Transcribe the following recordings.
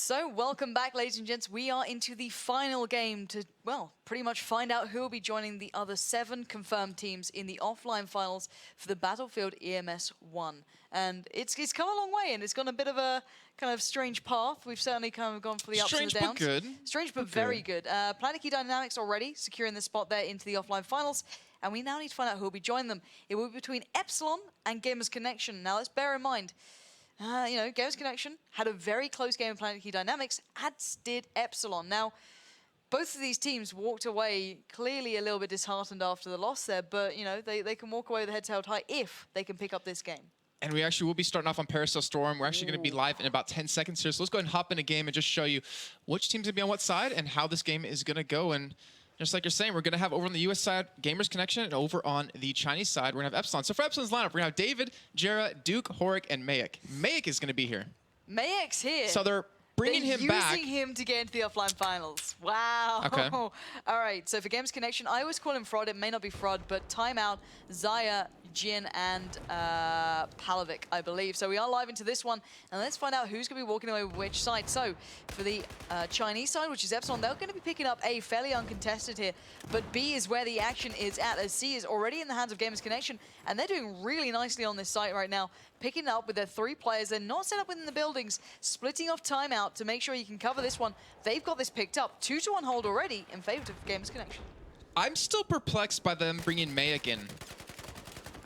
So welcome back, ladies and gents. We are into the final game to, well, pretty much find out who will be joining the other 7 confirmed teams in the offline finals for the Battlefield EMS One. And it's come a long way, and it's gone a bit of a kind of strange path. We've certainly kind of gone for the ups and the downs. Strange but good. Strange but very good. Planet Key Dynamics already securing the spot there into the offline finals. And we now need to find out who will be joining them. It will be between Epsilon and Gamers Connection. Now, let's bear in mind, you know, Gamers Connection had a very close game with Planet Key Dynamics, as did Epsilon. Now, both of these teams walked away clearly a little bit disheartened after the loss there, but, you know, they can walk away with their heads held high if they can pick up this game. And we actually will be starting off on Parisel Storm. We're actually going to be live in about 10 seconds here. So let's go ahead and hop in a game and just show you which team's going to be on what side and how this game is going to go. And just like you're saying, we're going to have over on the US side, Gamers Connection, and over on the Chinese side, we're going to have Epsilon. So for Epsilon's lineup, we're going to have David, Jera, Duke, Horik, and Mayak. Mayak is going to be here. Mayak's here. So they're bringing him back. Using him to get into the offline finals. Wow. Okay. All right, so for Gamers Connection, I always call him Fraud. It may not be Fraud, but Timeout, Zaya, Jin, and Palovic, I believe. So we are live into this one, and let's find out who's going to be walking away with which side. So for the Chinese side, which is Epsilon, they're going to be picking up A, fairly uncontested here, but B is where the action is at, as C is already in the hands of Gamers Connection, and they're doing really nicely on this site right now, picking up with their 3 players. They're not set up within the buildings, splitting off Timeout to make sure you can cover this one. They've got this picked up, 2-to-1 hold already in favor of Gamers Connection. I'm still perplexed by them bringing Mayak in.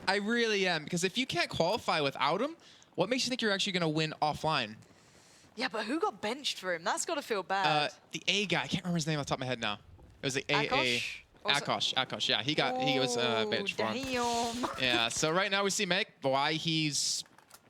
I really am, because if you can't qualify without him, what makes you think you're actually going to win offline? Yeah, but who got benched for him? That's got to feel bad. The A guy, I can't remember his name off the top of my head now. It was the AA. Akosh, yeah, he was benched for him. Yeah, so right now we see Mayak, why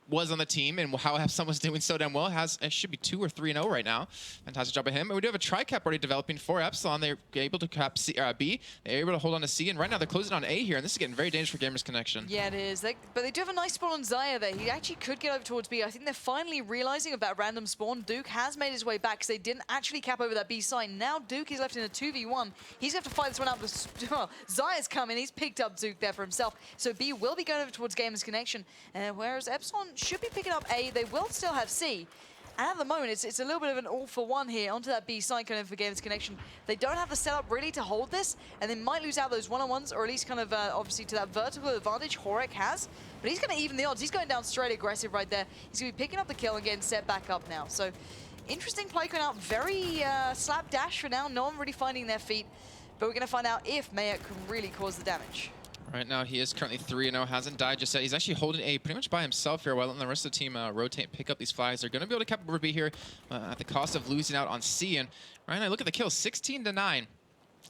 was on the team and how someone's doing so damn well. It should be 2 or 3-0 right now. Fantastic job of him. And we do have a tri-cap already developing for Epsilon. They're able to cap B. They're able to hold on to C. And right now they're closing on A here. And this is getting very dangerous for Gamers Connection. Yeah, it is. But they do have a nice spawn on Zaya there. He actually could get over towards B. I think they're finally realizing of that random spawn. Duke has made his way back because they didn't actually cap over that B side. Now Duke is left in a 2v1. He's going to have to fight this one out. Zaya's coming. He's picked up Duke there for himself. So B will be going over towards Gamers Connection. Whereas Epsilon should be picking up A. They will still have C. And at the moment, it's a little bit of an all-for-one here onto that B side kind of for Gamers Connection. They don't have the setup really to hold this, and they might lose out those one-on-ones, or at least kind of obviously to that vertical advantage Horik has. But he's going to even the odds. He's going down straight aggressive right there. He's going to be picking up the kill and getting set back up now. So interesting play going out. Very slapdash for now. No one really finding their feet. But we're going to find out if Mayak can really cause the damage. Right now, he is currently 3-0, hasn't died just yet. He's actually holding A pretty much by himself here while letting the rest of the team rotate and pick up these flags. They're going to be able to cap over B here at the cost of losing out on C. And right now, look at the kills, 16-9.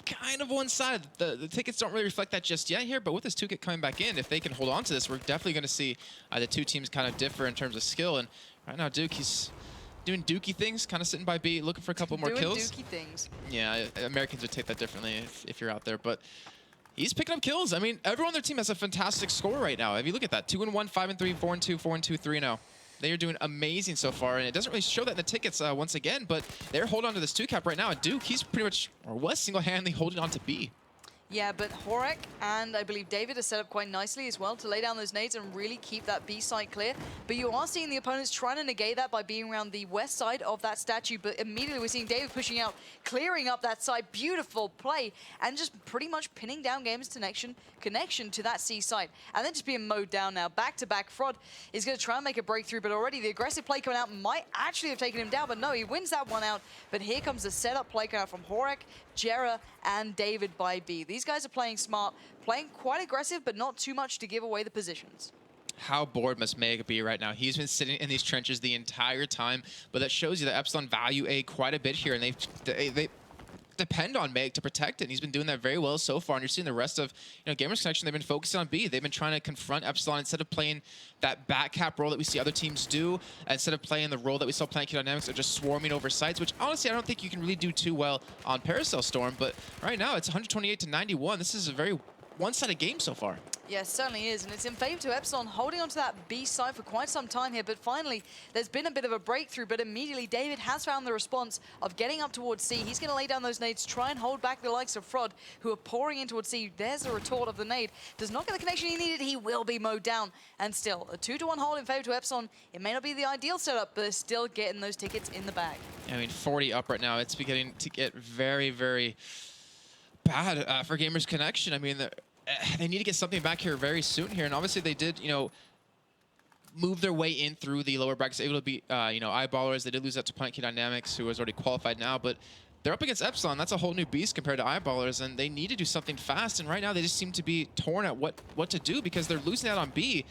Kind of one-sided. The tickets don't really reflect that just yet here, but with this 2-kit coming back in, if they can hold on to this, we're definitely going to see the 2 teams kind of differ in terms of skill. And right now, Duke, he's doing dookie things, kind of sitting by B, looking for a couple more kills. Doing dookie things. Yeah, Americans would take that differently if you're out there, but he's picking up kills. I mean, everyone on their team has a fantastic score right now. If you look at that, 2-1, 5-3, 4-2, 4-2, 3-0. They are doing amazing so far, and it doesn't really show that in the tickets once again, but they're holding on to this 2-cap right now, and Duke, he's pretty much, or was single-handedly holding on to B. Yeah, but Horik and I believe David are set up quite nicely as well to lay down those nades and really keep that B side clear. But you are seeing the opponents trying to negate that by being around the west side of that statue. But immediately we're seeing David pushing out, clearing up that side. Beautiful play. And just pretty much pinning down Gamers Connection to that C side. And then just being mowed down now. Back-to-back. Fraud is going to try and make a breakthrough. But already the aggressive play coming out might actually have taken him down. But no, he wins that one out. But here comes the setup play coming out from Horik, Jera, and David by B. These guys are playing smart, playing quite aggressive, but not too much to give away the positions. How bored must Mayak be right now? He's been sitting in these trenches the entire time, but that shows you that Epsilon value A quite a bit here, and they depend on Mayak to protect it. And he's been doing that very well so far, and you're seeing the rest of Gamers Connection, they've been focusing on B. They've been trying to confront Epsilon instead of playing that back cap role that we see other teams do, instead of playing the role that we saw Planet Key Dynamics of just swarming over sites, which honestly I don't think you can really do too well on Parisel Storm. But right now it's 128-91. This is a very one-sided game so far. Yes, certainly is, and it's in favor to Epsilon, holding onto that B side for quite some time here, but finally, there's been a bit of a breakthrough, but immediately David has found the response of getting up towards C. He's going to lay down those nades, try and hold back the likes of Frod, who are pouring in towards C. There's the retort of the nade. Does not get the connection he needed, he will be mowed down. And still, a 2-to-1 hold in favor to Epsilon. It may not be the ideal setup, but they're still getting those tickets in the bag. I mean, 40 up right now. It's beginning to get very, very bad for Gamers Connection. I mean, they need to get something back here very soon here, and obviously they did, you know, move their way in through the lower brackets, able to beat, you know, Eyeballers. They did lose that to Planet Key Dynamics, who was already qualified now, but they're up against Epsilon. That's a whole new beast compared to Eyeballers, and they need to do something fast, and right now they just seem to be torn at what to do because they're losing out on B.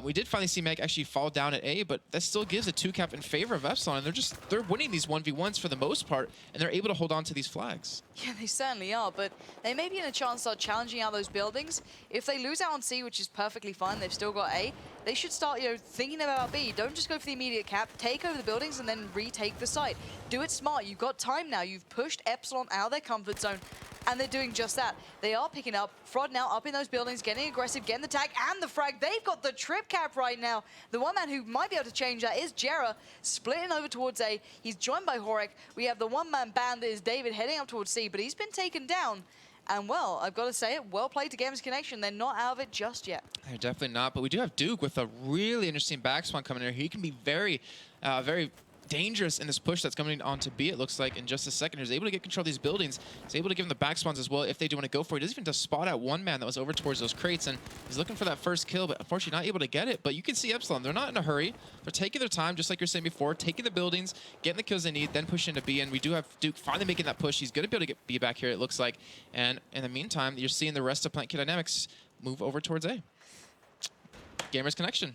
We did finally see Meg actually fall down at A, but that still gives a 2-cap in favor of Epsilon, and they're winning these 1v1s for the most part, and they're able to hold on to these flags. Yeah, they certainly are, but they may be in a chance to start challenging out those buildings. If they lose out on C, which is perfectly fine, they've still got A, they should start, you know, thinking about B. Don't just go for the immediate cap, take over the buildings and then retake the site. Do it smart. You've got time now. You've pushed Epsilon out of their comfort zone, and they're doing just that. They are picking up. Frod now up in those buildings, getting aggressive, getting the tag and the frag. They've got the trip cap right now. The one man who might be able to change that is Jera, splitting over towards A. He's joined by Horek. We have the one-man band that is David heading up towards C, but he's been taken down. And, well, I've got to say it, well played to Gamers Connection. They're not out of it just yet. They're definitely not, but we do have Duke with a really interesting backspawn coming in here. He can be very, very dangerous in this push that's coming on to B, it looks like, in just a second. He's able to get control of these buildings. He's able to give them the backspawns as well if they do want to go for it. He doesn't even just spot out one man that was over towards those crates, and he's looking for that first kill, but unfortunately not able to get it. But you can see Epsilon, they're not in a hurry. They're taking their time, just like you're saying before, taking the buildings, getting the kills they need, then pushing into B, and we do have Duke finally making that push. He's going to be able to get B back here, it looks like. And in the meantime, you're seeing the rest of Planet Key Dynamics move over towards A. Gamers Connection.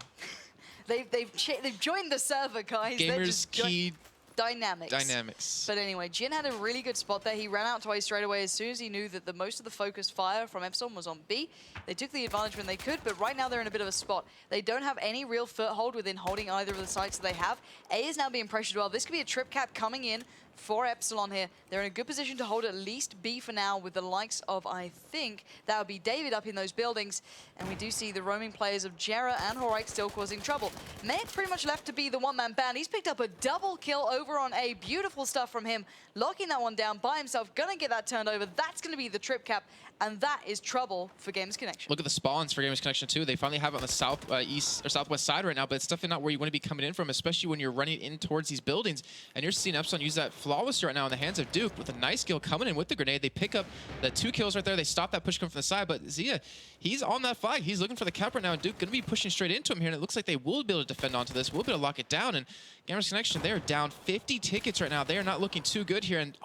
They've joined the server, guys. Gamers Key Dynamics. But anyway, Jin had a really good spot there. He ran out to A straight away as soon as he knew that the most of the focused fire from Epsilon was on B. They took the advantage when they could, but right now they're in a bit of a spot. They don't have any real foothold within holding either of the sites that they have. A is now being pressured well. This could be a trip cap coming in for Epsilon here. They're in a good position to hold at least B for now with the likes of, I think, that would be David up in those buildings. And we do see the roaming players of Jera and Horike still causing trouble. Meg's pretty much left to be the one-man band. He's picked up a double kill over on A. Beautiful stuff from him. Locking that one down by himself. Gonna get that turned over. That's gonna be the trip cap. And that is trouble for Gamers Connection. Look at the spawns for Gamers Connection too. They finally have it on the southeast or southwest side right now, but it's definitely not where you want to be coming in from, especially when you're running in towards these buildings. And you're seeing Epsilon use that flawlessly right now in the hands of Duke with a nice kill coming in with the grenade. They pick up the 2 kills right there. They stop that push coming from the side, but Zia, he's on that flag. He's looking for the cap right now, and Duke going to be pushing straight into him here, and it looks like they will be able to defend onto this. We'll be able to lock it down, and Gamers Connection, they are down 50 tickets right now. They are not looking too good here, and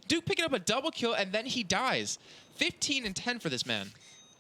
Duke picking up a double kill, and then he dies. 15 and 10 for this man.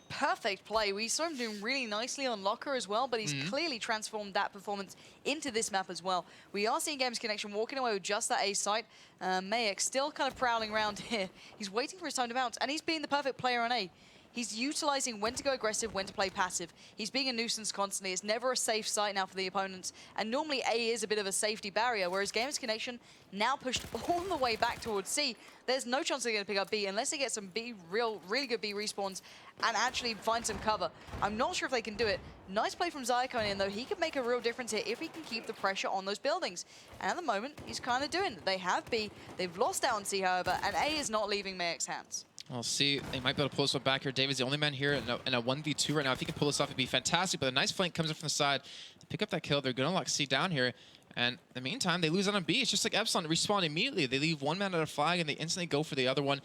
Perfect play. We saw him doing really nicely on Locker as well, but he's clearly transformed that performance into this map as well. We are seeing Games Connection walking away with just that A site. Mayek still kind of prowling around here. He's waiting for his time to bounce, and he's being the perfect player on A. He's utilizing when to go aggressive, when to play passive. He's being a nuisance constantly. It's never a safe site now for the opponents. And normally A is a bit of a safety barrier, whereas Gamers Connection now pushed all the way back towards C. There's no chance they're going to pick up B unless they get some really good B respawns and actually find some cover. I'm not sure if they can do it. Nice play from Zaya coming in, though. He could make a real difference here if he can keep the pressure on those buildings. And at the moment, he's kind of doing it. They have B. They've lost out on C, however, and A is not leaving Mayek's hands. We'll see. They might be able to pull this one back here. David's the only man here in a 1v2 right now. If he can pull this off, it'd be fantastic. But a nice flank comes in from the side. They pick up that kill. They're going to lock C down here. And in the meantime, they lose out on B. It's just like Epsilon respawn immediately. They leave one man at a flag, and they instantly go for the other one.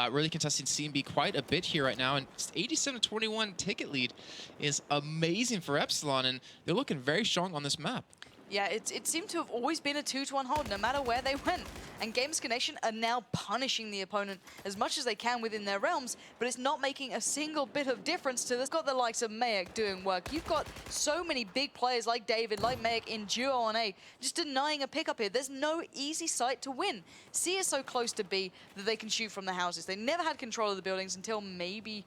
Really contesting C and B quite a bit here right now. And 87-21 ticket lead is amazing for Epsilon, and they're looking very strong on this map. Yeah, it seemed to have always been a 2-to-1 hold, no matter where they went. And Games Connection are now punishing the opponent as much as they can within their realms, but it's not making a single bit of difference to this. Got the likes of Mayek doing work. You've got so many big players like David, like Mayek in duo on A, just denying a pickup here. There's no easy site to win. C is so close to B that they can shoot from the houses. They never had control of the buildings until maybe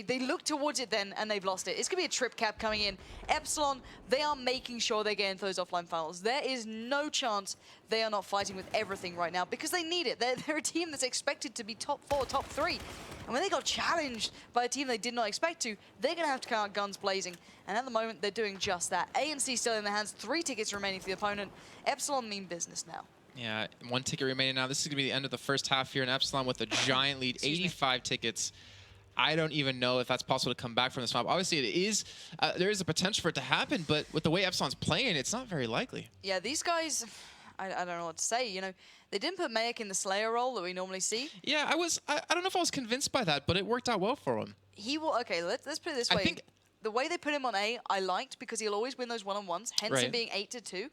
They look towards it then, and they've lost it. It's going to be a trip cap coming in. Epsilon, they are making sure they get into those offline finals. There is no chance they are not fighting with everything right now because they need it. They're a team that's expected to be top 4, top 3. And when they got challenged by a team they did not expect to, they're going to have to come out guns blazing. And at the moment, they're doing just that. A and C still in their hands, 3 tickets remaining for the opponent. Epsilon mean business now. Yeah, 1 ticket remaining now. This is going to be the end of the first half here in Epsilon with a giant lead, 85 tickets. I don't even know if that's possible to come back from this map. Obviously, it is. There is a potential for it to happen, but with the way Epsilon's playing, it's not very likely. Yeah, these guys, I don't know what to say. You know, they didn't put Mayak in the Slayer role that we normally see. Yeah, I don't know if I was convinced by that, but it worked out well for him. He will. Okay, let's put it this way. I think the way they put him on A, I liked because he'll always win those one-on-ones. Hence him being 8-2.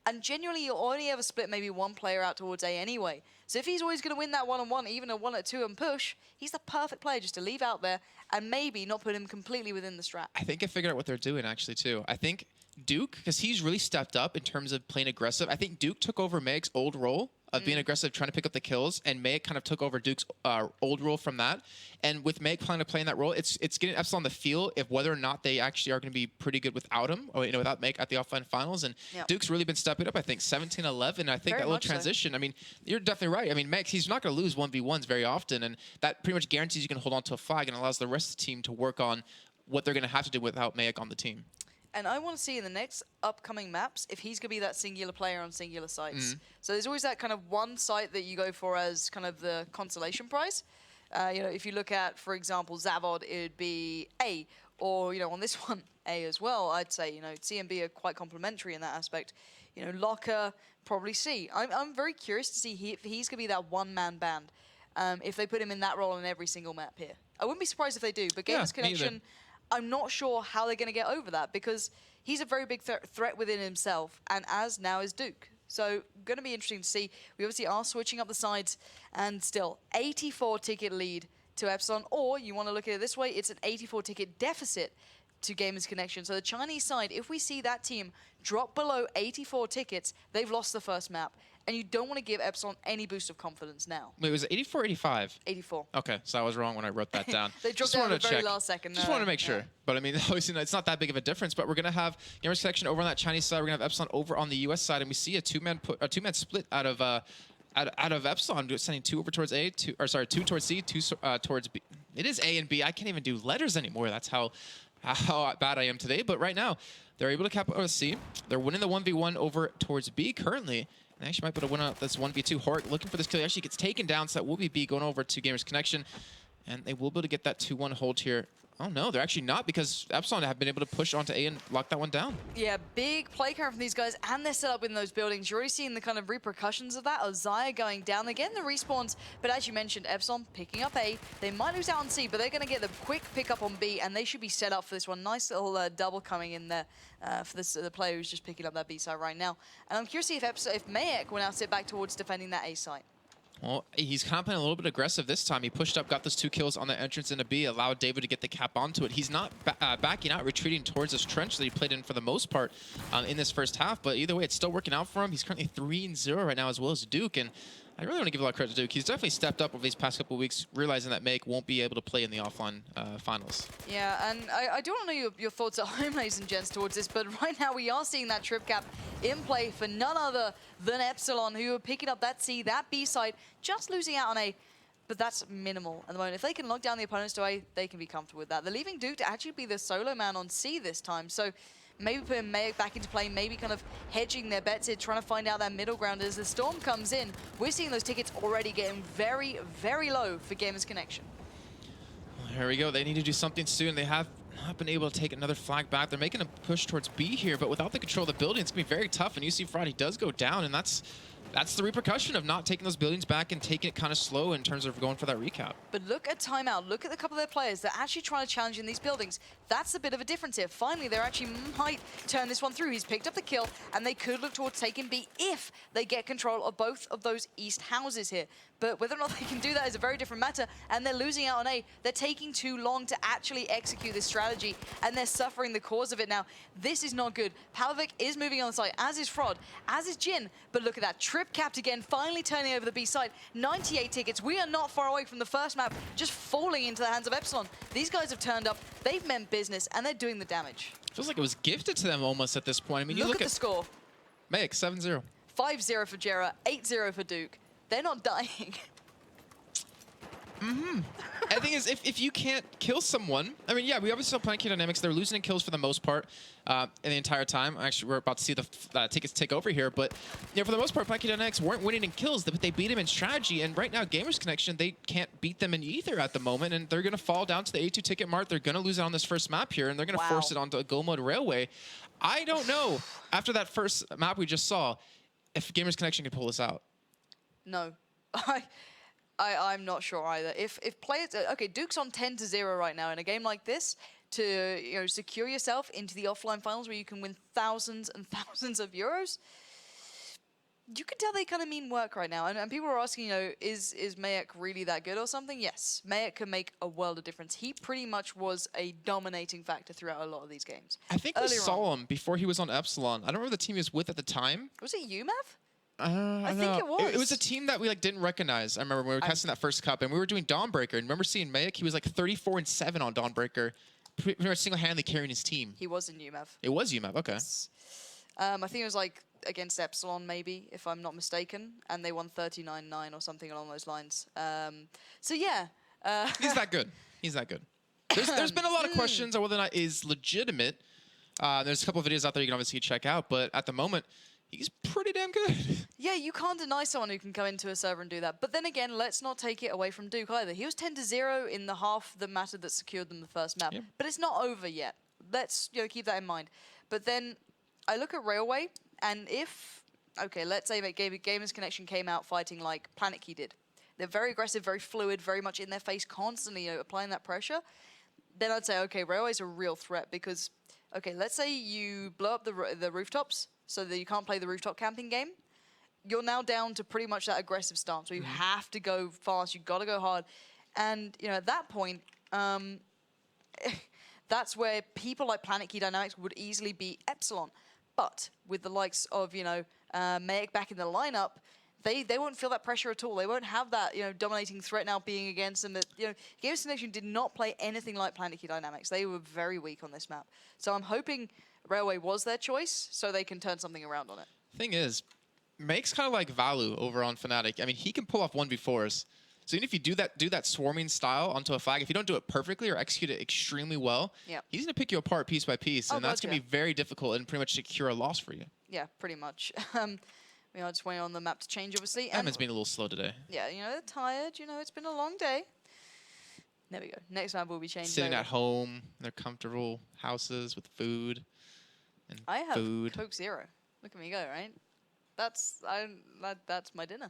And genuinely, you'll only ever split maybe 1 player out towards A anyway. So if he's always going to win that one-on-one, even a 1-2 and push, he's the perfect player just to leave out there and maybe not put him completely within the strat. I think I figured out what they're doing, actually, too. I think Duke, because he's really stepped up in terms of playing aggressive, I think Duke took over Meg's old role of being aggressive, trying to pick up the kills, and Meg kind of took over Duke's old role from that. And with Meg planning to play in that role, it's getting Epsilon the feel of whether or not they actually are going to be pretty good without him, or without Meg at the offline finals. And Duke's really been stepping up. I think 17-11. I think Very that little much transition. so. I mean, you're definitely right. I mean, Meg, he's not going to lose 1v1s very often, and that pretty much guarantees you can hold on to a flag and allows the rest of the team to work on what they're going to have to do without Meg on the team. And I want to see in the next upcoming maps if he's going to be that singular player on singular sites. So there's always that kind of one site that you go for as kind of the consolation prize. You know, if you look at, for example, Zavod, it'd be A. Or, you know, on this one, A as well. I'd say, you know, C and B are quite complementary in that aspect. You know, Locker, probably C. I'm very curious to see if he's going to be that one-man band. If they put him in that role on every single map here. I wouldn't be surprised if they do, but Gamers Connection, I'm not sure how they're going to get over that because he's a very big threat within himself, and as now is Duke. So going to be interesting to see. We obviously are switching up the sides, and still 84 ticket lead to Epsilon, or you want to look at it this way, it's an 84 ticket deficit to Gamers Connection. So the Chinese side, if we see that team drop below 84 tickets, they've lost the first map. And you don't want to give Epsilon any boost of confidence now. Wait, was it 84 or 85? 84. Okay, so I was wrong when I wrote that down. They dropped out at the very last second. Just wanted to make sure. But I mean, obviously, it's not that big of a difference. But we're going to have Gamers Connection over on that Chinese side. We're going to have Epsilon over on the US side. And we see a two-man split out of Epsilon, sending 2 over towards A, 2 towards C, 2 towards B. It is A and B. I can't even do letters anymore. That's how bad I am today. But right now, they're able to cap out C. They're winning the 1v1 over towards B currently. And actually might be able to win out this 1v2. Hork looking for this kill. He actually gets taken down, so that will be B going over to Gamers Connection. And they will be able to get that 2-1 hold here. Oh no, they're actually not, because Epsilon have been able to push onto A and lock that one down. Yeah, big play count from these guys, and they're set up in those buildings. You're already seeing the kind of repercussions of that. Ozaya going down, they're getting the respawns, but as you mentioned, Epsilon picking up A. They might lose out on C, but they're going to get the quick pick up on B, and they should be set up for this one. Nice little double coming in there for the player who's just picking up that B side right now. And I'm curious to see if Mayak will now sit back towards defending that A site. Well, he's kind of playing a little bit aggressive this time. He pushed up, got those 2 kills on the entrance into B, allowed David to get the cap onto it. He's not backing out, retreating towards this trench that he played in for the most part in this first half. But either way, it's still working out for him. He's currently 3-0 right now, as well as Duke. And I really want to give a lot of credit to Duke. He's definitely stepped up over these past couple of weeks, realizing that Make won't be able to play in the offline finals. Yeah, and I do want to know your thoughts at home, ladies and gents, towards this, but right now we are seeing that trip cap in play for none other than Epsilon, who are picking up that C, that B side, just losing out on A, but that's minimal at the moment. If they can lock down the opponents to A, they can be comfortable with that. They're leaving Duke to actually be the solo man on C this time, so maybe putting Mayak back into play, maybe kind of hedging their bets here, trying to find out that middle ground. As the Storm comes in, we're seeing those tickets already getting very, very low for Gamers Connection. Well, here we go. They need to do something soon. They have not been able to take another flag back. They're making a push towards B here, but without the control of the building, it's going to be very tough. And you see Friday does go down, and that's the repercussion of not taking those buildings back and taking it kind of slow in terms of going for that recap. But look at timeout. Look at the couple of their players. They're actually trying to challenge in these buildings. That's a bit of a difference here. Finally, they're actually might turn this one through. He's picked up the kill, and they could look towards taking B if they get control of both of those east houses here. But whether or not they can do that is a very different matter, and they're losing out on A. They're taking too long to actually execute this strategy, and they're suffering the cause of it now. This is not good. Palovic is moving on the side, as is Frod, as is Jin, but look at that. Trip Rip capped again, finally turning over the B side. 98 tickets. We are not far away from the first map, just falling into the hands of Epsilon. These guys have turned up, they've meant business, and they're doing the damage. Feels like it was gifted to them almost at this point. I mean, you Look at the score. Make 7-0. 5-0 for Jera, 8-0 for Duke. They're not dying. And the thing is, if you can't kill someone, I mean, yeah, we obviously saw Planet Dynamics. They're losing in kills for the most part in the entire time. Actually, we're about to see the tickets take over here. But you know, for the most part, Planet Dynamics weren't winning in kills, but they beat him in strategy. And right now, Gamers Connection, they can't beat them in either at the moment. And they're going to fall down to the A2 ticket mark. They're going to lose it on this first map here, and they're going to force it onto a Golmud Railway. I don't know, after that first map we just saw, if Gamers Connection can pull this out. No. I'm not sure either. If players, okay, Duke's on 10-0 right now in a game like this. To secure yourself into the offline finals where you can win thousands and thousands of euros. You can tell they kind of mean work right now, and people are asking, is Mayek really that good or something? Yes, Mayek can make a world of difference. He pretty much was a dominating factor throughout a lot of these games. I think we saw him before he was on Epsilon. I don't remember the team he was with at the time. Was it UMAV? I think it was. It was a team that we didn't recognize. I remember when we were testing that first cup, and we were doing Dawnbreaker. And remember seeing Mayek? He was like 34-7 on Dawnbreaker, pretty much single-handedly carrying his team. He was in UMAV. It was UMAV. Okay. Yes. I think it was like against Epsilon, maybe, if I'm not mistaken, and they won 39-9 or something along those lines. So yeah. He's that good. He's that good. There's been a lot of questions on whether or not is legitimate. There's a couple of videos out there you can obviously check out, but at the moment, he's pretty damn good. Yeah, you can't deny someone who can come into a server and do that. But then again, let's not take it away from Duke either. He was 10-0 in the half that mattered that secured them the first map. Yep. But it's not over yet. Let's keep that in mind. But then I look at Railway, and if, okay, let's say that Gamers Connection came out fighting like Planet Key did. They're very aggressive, very fluid, very much in their face, constantly applying that pressure. Then I'd say, okay, Railway's a real threat because, okay, let's say you blow up the rooftops, so that you can't play the rooftop camping game. You're now down to pretty much that aggressive stance where you have to go fast, you've got to go hard. And, at that point, that's where people like Planet Key Dynamics would easily beat Epsilon. But with the likes of, Mayek back in the lineup, they won't feel that pressure at all. They won't have that, dominating threat now being against them. That, Gamers Connection did not play anything like Planet Key Dynamics. They were very weak on this map. So I'm hoping Railway was their choice, so they can turn something around on it. Thing is, Make's kind of like Valu over on Fnatic. I mean, he can pull off 1v4s. So even if you do that swarming style onto a flag, if you don't do it perfectly or execute it extremely well, he's going to pick you apart piece by piece, and that's going to be very difficult and pretty much secure a loss for you. Yeah, pretty much. We are just waiting on the map to change, obviously. Emma's been a little slow today. Yeah, they're tired. It's been a long day. There we go. Next map will be changed. Sitting at home in their comfortable houses with food. I have Coke Zero. Look at me go, right? That's my dinner.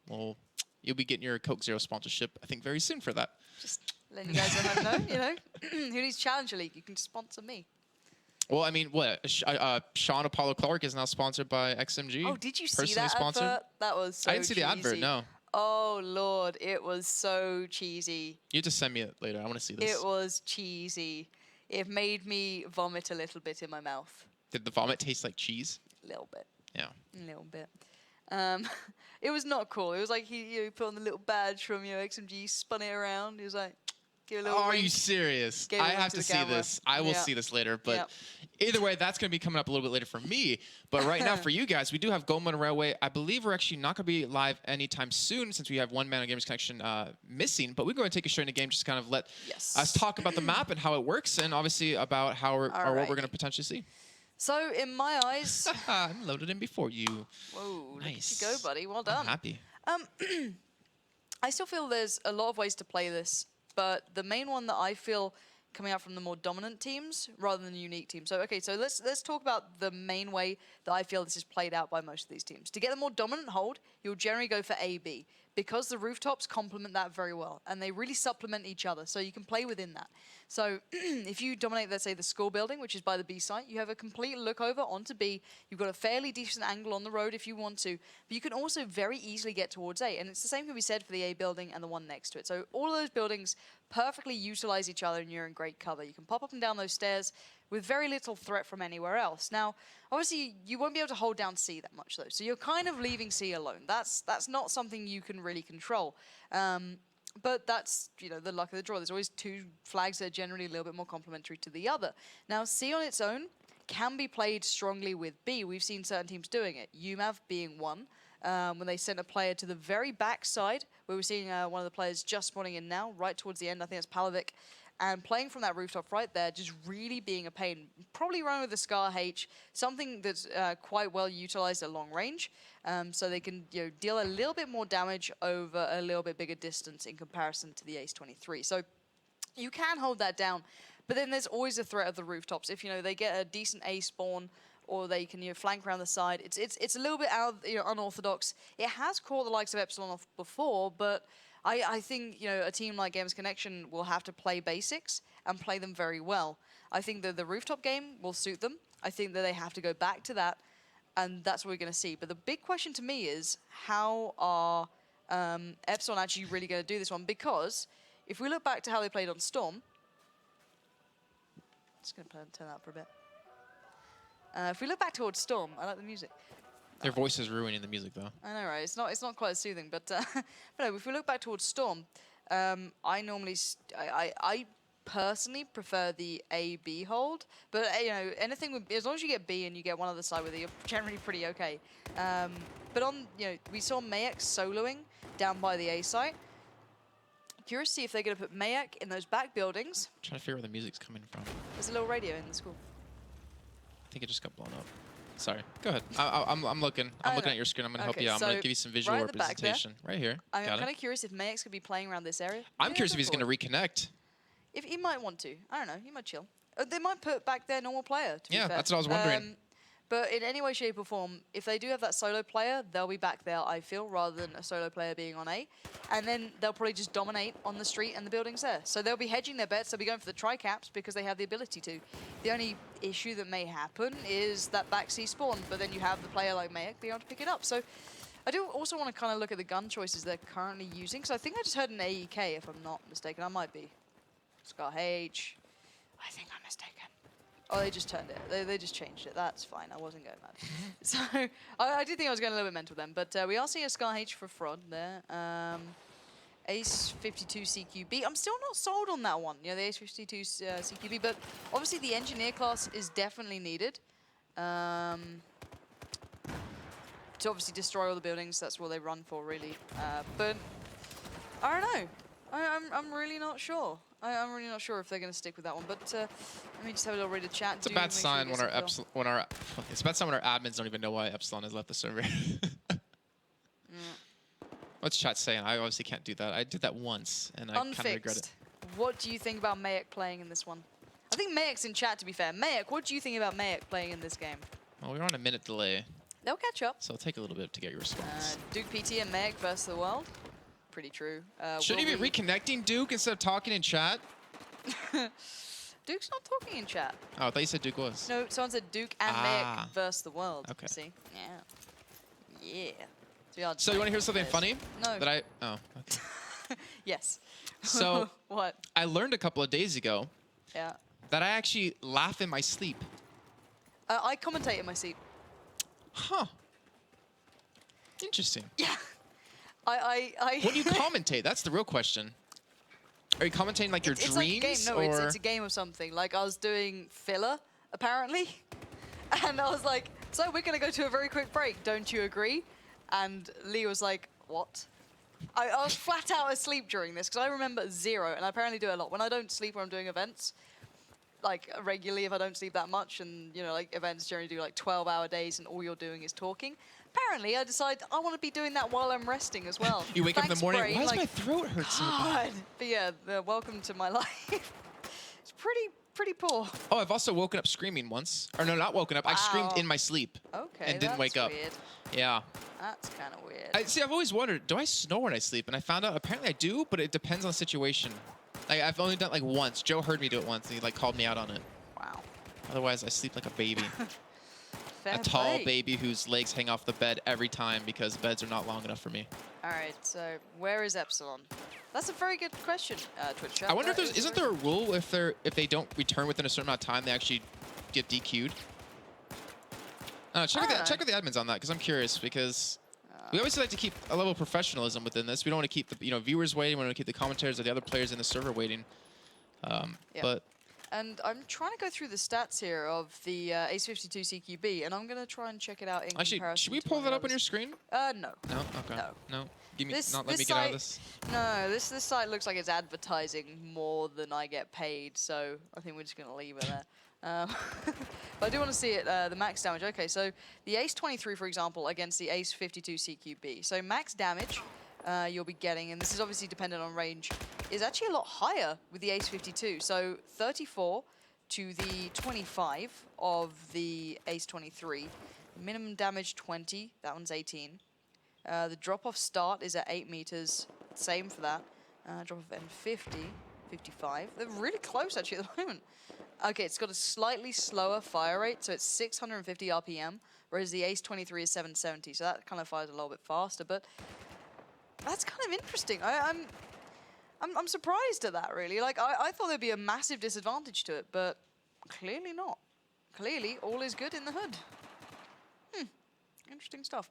Well, you'll be getting your Coke Zero sponsorship, I think, very soon for that. Just letting you guys know, who needs Challenger League? You can sponsor me. Well, I mean, what? Sean Apollo Clark is now sponsored by XMG. Oh, did you see that sponsored? Advert? That was so I didn't see cheesy. the advert, no. Oh, Lord, it was so cheesy. You have to send me it later. I want to see this. It was cheesy. It made me vomit a little bit in my mouth. Did the vomit taste like cheese? A little bit. Yeah. A little bit. It was not cool. It was like he put on the little badge from XMG, spun it around. He was like, give a little Are ring. you serious? I have to see this. I will see this later. But either way, that's going to be coming up a little bit later for me. But right now for you guys, we do have Golmud Railway. I believe we're actually not going to be live anytime soon since we have one man on Gamers Connection missing. But we're going to take a straight in the game, just kind of let us talk about the map and how it works, and obviously about how what we're going to potentially see. So, in my eyes... I'm loaded in before you. Whoa, nice. Look at you go, buddy. Well done. I'm happy. I still feel there's a lot of ways to play this, but the main one that I feel coming out from the more dominant teams rather than the unique teams. So, okay, so let's talk about the main way that I feel this is played out by most of these teams. To get the more dominant hold, you'll generally go for A-B, because the rooftops complement that very well, and they really supplement each other, so you can play within that. So if you dominate, let's say, the school building, which is by the B site, you have a complete look over onto B. You've got a fairly decent angle on the road if you want to, but you can also very easily get towards A, and it's the same can be said for the A building and the one next to it. So all of those buildings perfectly utilize each other, and you're in great cover. You can pop up and down those stairs with very little threat from anywhere else. Now, obviously, you won't be able to hold down C that much, though. So you're kind of leaving C alone. That's not something you can really control. But that's, you know, the luck of the draw. There's always two flags that are generally a little bit more complementary to the other. Now, C on its own can be played strongly with B. We've seen certain teams doing it. UMAV being one, when they sent a player to the very back side, where we're seeing one of the players just spawning in now, right towards the end. I think it's Palovic. And playing from that rooftop right there, just really being a pain. Probably running with the Scar H, something that's quite well utilized at long range. So they can, you know, deal a little bit more damage over a little bit bigger distance in comparison to the Ace 23. So you can hold that down, but then there's always a threat of the rooftops. If, you know, they get a decent A spawn, or they can, you know, flank around the side. It's a little bit out of, you know, unorthodox. It has caught the likes of Epsilon off before, but I think, you know, a team like Gamers Connection will have to play basics and play them very well. I think that the rooftop game will suit them. I think that they have to go back to that, and that's what we're going to see. But the big question to me is, how are Epsilon actually really going to do this one? Because if we look back to how they played on Storm, just going to turn that up for a bit. If we look back towards Storm, I like the music. Their voice is ruining the music, though. I know, right? It's not quite as soothing, but but no, if we look back towards Storm, I normally I personally prefer the A-B hold, but you know, anything with, as long as you get B and you get one other side with it, you're generally pretty okay. But on, you know, we saw Mayek soloing down by the A site. Curious to see if they're going to put Mayek in those back buildings. I'm trying to figure out where the music's coming from. There's a little radio in the school. I think it just got blown up. Sorry. Go ahead. I'm looking. I'm looking at your screen. I'm going to help you out. I'm going to give you some visual representation. Right here. I'm kind of curious if Mayek's going to be playing around this area. I'm curious if he's going to reconnect. If he might want to. I don't know. He might chill. They might put back their normal player, to be fair. That's what I was wondering. But in any way, shape, or form, if they do have that solo player, they'll be back there, I feel, rather than a solo player being on A. And then they'll probably just dominate on the street and the buildings there. So they'll be hedging their bets. They'll be going for the tri-caps because they have the ability to. The only issue that may happen is that back C spawn, but then you have the player like Mayek being able to pick it up. So I do also want to kind of look at the gun choices they're currently using. So I think I just heard an AEK, if I'm not mistaken. I might be. Scar H. I think I'm mistaken. Oh, they just turned it. They just changed it. That's fine. I wasn't going mad. So I did think I was going a little bit mental then. But we are seeing a Scar H for Fraud there. Ace 52 CQB. I'm still not sold on that one. You know, the Ace 52 CQB. But obviously the engineer class is definitely needed. To obviously destroy all the buildings. That's what they run for, really. But I don't know. I'm really not sure. I'm really not sure if they're going to stick with that one, but let me just have a little read of chat. It's a bad sign when it's a bad sign when our admins don't even know why Epsilon has left the server. What's chat saying? I obviously can't do that. I did that once, and I kind of regret it. What do you think about Mayek playing in this one? I think Mayek's in chat, to be fair. Mayek, what do you think about Mayek playing in this game? Well, we're on a minute delay. They'll catch up. So it'll take a little bit to get your response. Duke PT and Mayek versus the world. Pretty true. Shouldn't he be reconnecting Duke instead of talking in chat? Duke's not talking in chat. Oh, I thought you said Duke was. No, someone said Duke and Mayek versus the world. Okay. See? Yeah. So you want to hear something funny? No. Oh, okay. Yes. So what? I learned a couple of days ago that I actually laugh in my sleep. I commentate in my sleep. Huh. Interesting. Yeah. When you commentate, that's the real question. Are you commentating like your dreams? Like a game. No, it's a game of something. Like I was doing filler, apparently. And I was like, so we're going to go to a very quick break. Don't you agree? And Lee was like, what? I was flat out asleep during this because I remember zero. And I apparently do it a lot. When I don't sleep when I'm doing events, like regularly if I don't sleep that much, and you know, like events generally do like 12-hour days and all you're doing is talking. Apparently, I decide I want to be doing that while I'm resting as well. You wake up in the morning, why does my throat hurt so bad? But yeah, welcome to my life. It's pretty poor. Oh, I've also woken up screaming once. Or no, not woken up. Wow. I screamed in my sleep. Okay, and didn't wake up. Weird. Yeah. That's kind of weird. See, I've always wondered, do I snore when I sleep? And I found out apparently I do, but it depends on the situation. Like I've only done it like once. Joe heard me do it once, and he like called me out on it. Wow. Otherwise, I sleep like a baby. Fair a tall play. baby whose legs hang off the bed every time because beds are not long enough for me. All right, so where is Epsilon? That's a very good question, Twitch chat. I wonder if isn't there a rule if they don't return within a certain amount of time, they actually get DQ'd. Check with the admins on that, because I'm curious, because we always like to keep a level of professionalism within this. We don't want to keep the viewers waiting. We want to keep the commentators or the other players in the server waiting. But and I'm trying to go through the stats here of the Ace 52 CQB, and I'm going to try and check it out in comparison. Should we pull that up on your screen? No. No? Okay. No. Give me, This let me get site, out of this. No, this site looks like it's advertising more than I get paid, so I think we're just going to leave it there. But I do want to see it, the max damage. Okay, so the Ace 23, for example, against the Ace 52 CQB. So max damage you'll be getting, and this is obviously dependent on range, is actually a lot higher with the Ace 52. So 34 to the 25 of the Ace 23. Minimum damage 20, that one's 18. The drop-off start is at 8 meters, same for that. Drop-off end 50, 55. They're really close actually at the moment. Okay, it's got a slightly slower fire rate, so it's 650 RPM, whereas the Ace 23 is 770, so that kind of fires a little bit faster, but that's kind of interesting. I'm surprised at that, really. Like, I thought there'd be a massive disadvantage to it, but clearly not. Clearly, all is good in the hood. Interesting stuff.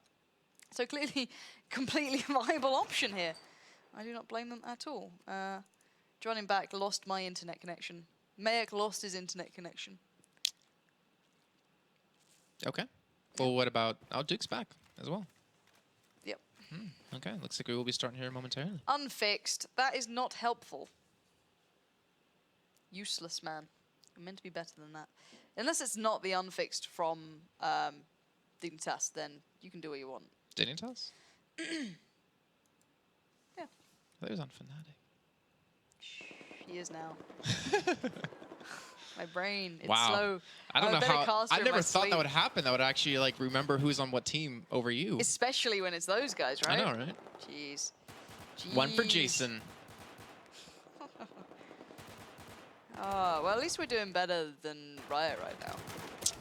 So clearly, completely viable option here. I do not blame them at all. Joining back, lost my internet connection. Mayak lost his internet connection. Okay. Well, what about... Oh, Duke's back as well. Yep. Okay, looks like we will be starting here momentarily. Unfixed. That is not helpful. Useless, man. I'm meant to be better than that. Unless it's not the unfixed from Dignitas, then you can do what you want. Dignitas? Yeah. That was on Fnatic. He is now. My brain, it's wow. slow. I don't know how. I never thought that would happen. That would actually like remember who's on what team over you. Especially when it's those guys, right? I know, right? Jeez. One for Jason. Oh, well, at least we're doing better than Riot right now.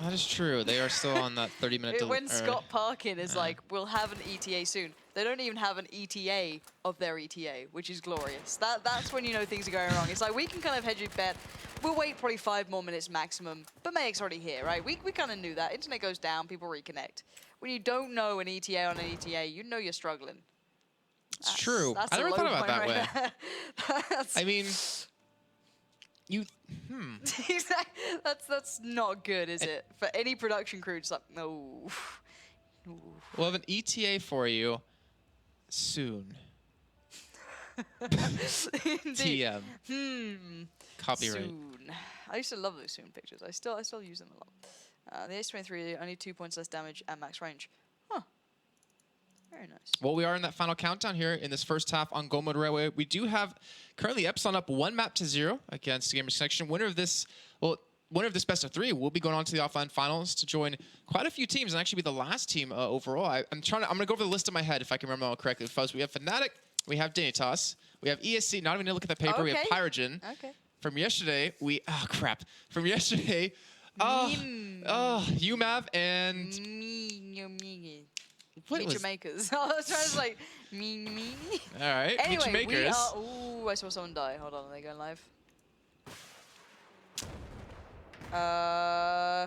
That is true. They are still on that 30-minute delay. When Scott Parkin is like, we'll have an ETA soon. They don't even have an ETA of their ETA, which is glorious. That's when you know things are going wrong. It's like, we can kind of hedge a bet. We'll wait probably 5 more minutes maximum, but Mayek's already here, right? We kind of knew that. Internet goes down, people reconnect. When you don't know an ETA on an ETA, you know you're struggling. It's true. I never thought about it that way. I mean... That's not good, is it? For any production crew, it's like, no. We'll have an ETA for you soon. TM. Copyright. Soon. I used to love those soon pictures. I still use them a lot. The Ace 23 only 2 points less damage and max range. Huh. Very nice. Well, we are in that final countdown here in this first half on Golmud Railway. We do have currently Epsilon up 1-0 against Gamers Connection. Winner of this best of 3 will be going on to the offline finals to join quite a few teams and actually be the last team overall. I'm gonna go over the list in my head if I can remember all correctly. Folks, we have Fnatic, we have Dignitas, we have ESC. Not even gonna look at the paper. Okay. We have Pyrogen. Okay. From yesterday, From yesterday, UMAV and. What Meet your makers. I was trying to like, me. All right, anyway, meet your makers. Ooh, I saw someone die. Hold on, are they going live? Yeah.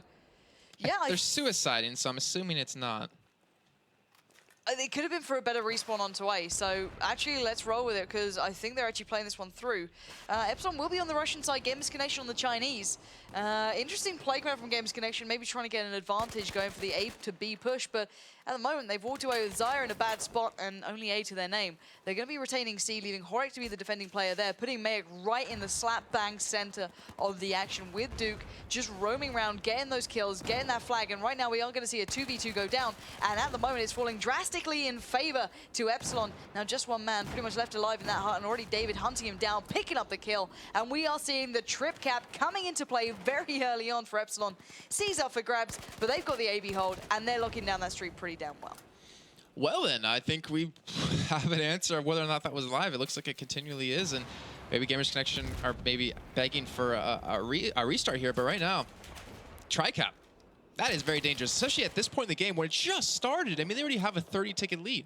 They're suiciding, so I'm assuming it's not. It could have been for a better respawn onto A, so actually let's roll with it because I think they're actually playing this one through. Epsilon will be on the Russian side, Gamers Connection on the Chinese. Interesting playground from Gamers Connection, maybe trying to get an advantage going for the A to B push, but at the moment they've walked away with Xayah in a bad spot and only A to their name. They're going to be retaining C, leaving Horek to be the defending player there, putting Mayek right in the slap-bang center of the action with Duke, just roaming around, getting those kills, getting that flag, and right now we are going to see a 2v2 go down, and at the moment it's falling drastically in favor to Epsilon. Now just one man pretty much left alive in that hut, and already David hunting him down, picking up the kill, and we are seeing the trip cap coming into play very early on for Epsilon. C's up for grabs, but they've got the AB hold, and they're locking down that streak pretty damn well. Well then, I think we have an answer of whether or not that was live. It looks like it continually is, and maybe Gamers Connection are maybe begging for a restart here, but right now, Tricap. That is very dangerous, especially at this point in the game when it just started. I mean, they already have a 30-ticket lead.